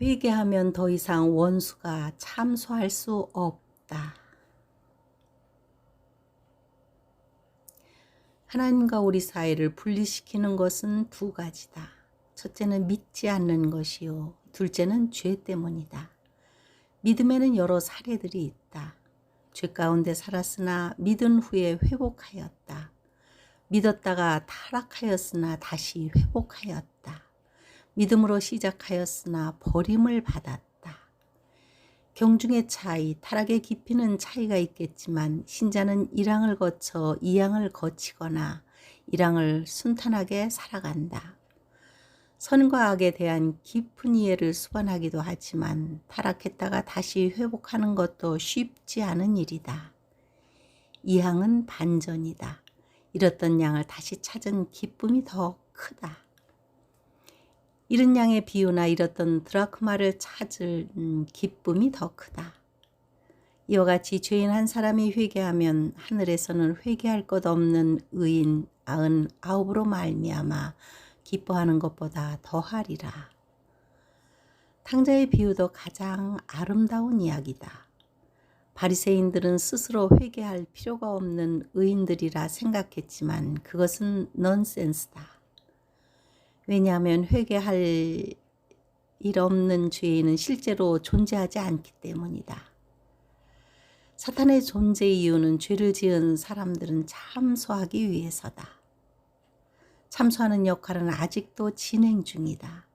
회개하면 더 이상 원수가 참소할 수 없다. 하나님과 우리 사이를 분리시키는 것은 두 가지다. 첫째는 믿지 않는 것이요. 둘째는 죄 때문이다. 믿음에는 여러 사례들이 있다. 죄 가운데 살았으나 믿은 후에 회복하였다. 믿었다가 타락하였으나 다시 회복하였다. 믿음으로 시작하였으나 버림을 받았다. 경중의 차이, 타락의 깊이는 차이가 있겠지만 신자는 1항을 거쳐 2항을 거치거나 1항을 순탄하게 살아간다. 선과 악에 대한 깊은 이해를 수반하기도 하지만 타락했다가 다시 회복하는 것도 쉽지 않은 일이다. 2항은 반전이다. 잃었던 양을 다시 찾은 기쁨이 더 크다. 잃은 양의 비유나 잃었던 드라크마를 찾은 기쁨이 더 크다. 이와 같이 죄인 한 사람이 회개하면 하늘에서는 회개할 것 없는 의인 99으로 말미암아 기뻐하는 것보다 더하리라. 탕자의 비유도 가장 아름다운 이야기다. 바리새인들은 스스로 회개할 필요가 없는 의인들이라 생각했지만 그것은 넌센스다. 왜냐하면 회개할 일 없는 죄인은 실제로 존재하지 않기 때문이다. 사탄의 존재 이유는 죄를 지은 사람들은 참소하기 위해서다. 참소하는 역할은 아직도 진행 중이다.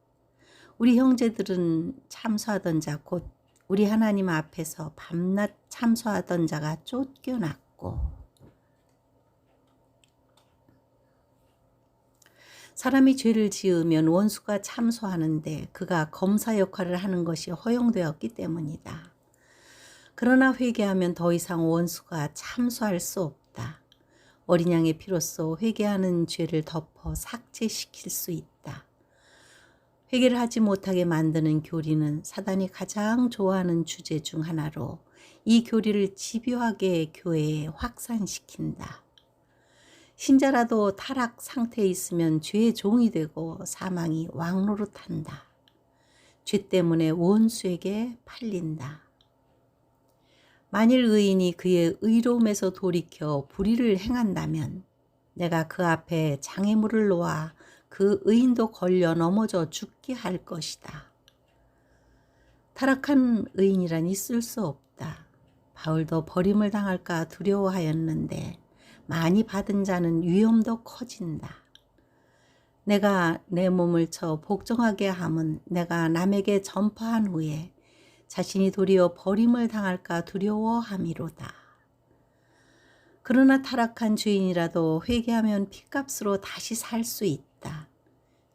우리 형제들은 참소하던 자, 곧 우리 하나님 앞에서 밤낮 참소하던 자가 쫓겨났고, 사람이 죄를 지으면 원수가 참소하는데 그가 검사 역할을 하는 것이 허용되었기 때문이다. 그러나 회개하면 더 이상 원수가 참소할 수 없다. 어린 양의 피로써 회개하는 죄를 덮어 삭제시킬 수 있다. 회개를 하지 못하게 만드는 교리는 사단이 가장 좋아하는 주제 중 하나로 이 교리를 집요하게 교회에 확산시킨다. 신자라도 타락 상태에 있으면 죄의 종이 되고 사망이 왕노릇한다. 죄 때문에 원수에게 팔린다. 만일 의인이 그의 의로움에서 돌이켜 불의를 행한다면 내가 그 앞에 장애물을 놓아 그 의인도 걸려 넘어져 죽게 할 것이다. 타락한 의인이란 있을 수 없다. 바울도 버림을 당할까 두려워하였는데 많이 받은 자는 위험도 커진다. 내가 내 몸을 쳐 복종하게 함은 내가 남에게 전파한 후에 자신이 도리어 버림을 당할까 두려워함이로다. 그러나 타락한 죄인이라도 회개하면 핏값으로 다시 살 수 있다.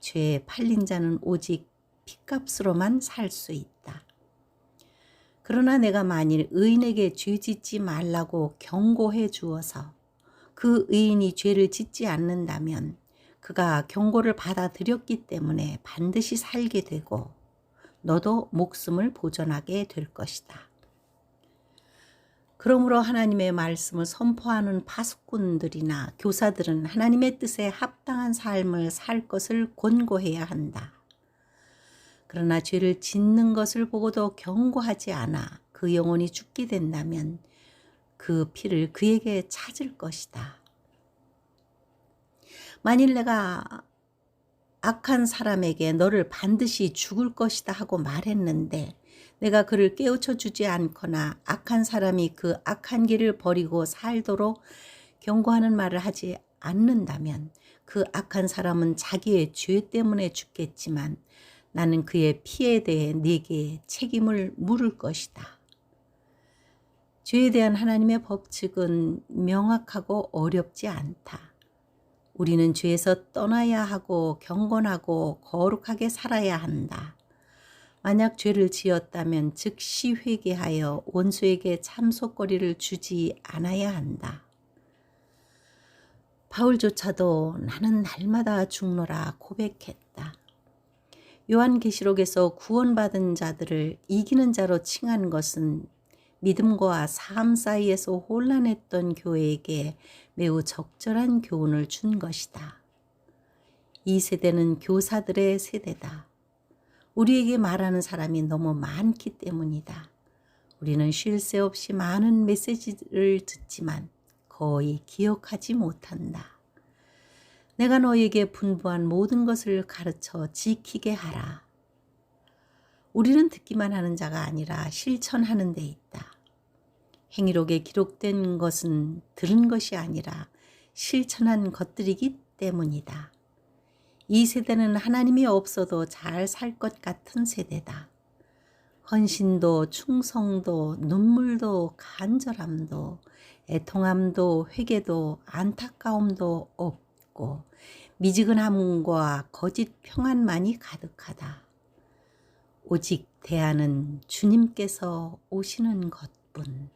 죄에 팔린 자는 오직 핏값으로만 살 수 있다. 그러나 내가 만일 의인에게 죄 짓지 말라고 경고해 주어서 그 의인이 죄를 짓지 않는다면 그가 경고를 받아들였기 때문에 반드시 살게 되고 너도 목숨을 보존하게 될 것이다. 그러므로 하나님의 말씀을 선포하는 파수꾼들이나 교사들은 하나님의 뜻에 합당한 삶을 살 것을 권고해야 한다. 그러나 죄를 짓는 것을 보고도 경고하지 않아 그 영혼이 죽게 된다면 그 피를 그에게 찾을 것이다. 만일 내가 악한 사람에게 너를 반드시 죽을 것이다 하고 말했는데 내가 그를 깨우쳐 주지 않거나 악한 사람이 그 악한 길을 버리고 살도록 경고하는 말을 하지 않는다면 그 악한 사람은 자기의 죄 때문에 죽겠지만 나는 그의 피에 대해 네게 책임을 물을 것이다. 죄에 대한 하나님의 법칙은 명확하고 어렵지 않다. 우리는 죄에서 떠나야 하고 경건하고 거룩하게 살아야 한다. 만약 죄를 지었다면 즉시 회개하여 원수에게 참속거리를 주지 않아야 한다. 바울조차도 나는 날마다 죽노라 고백했다. 요한계시록에서 구원받은 자들을 이기는 자로 칭한 것은 믿음과 삶 사이에서 혼란했던 교회에게 매우 적절한 교훈을 준 것이다. 이 세대는 교사들의 세대다. 우리에게 말하는 사람이 너무 많기 때문이다. 우리는 쉴 새 없이 많은 메시지를 듣지만 거의 기억하지 못한다. 내가 너에게 분부한 모든 것을 가르쳐 지키게 하라. 우리는 듣기만 하는 자가 아니라 실천하는 데 있다. 행위록에 기록된 것은 들은 것이 아니라 실천한 것들이기 때문이다. 이 세대는 하나님이 없어도 잘 살 것 같은 세대다. 헌신도 충성도 눈물도 간절함도 애통함도 회개도 안타까움도 없고 미지근함과 거짓 평안만이 가득하다. 오직 대안은 주님께서 오시는 것뿐.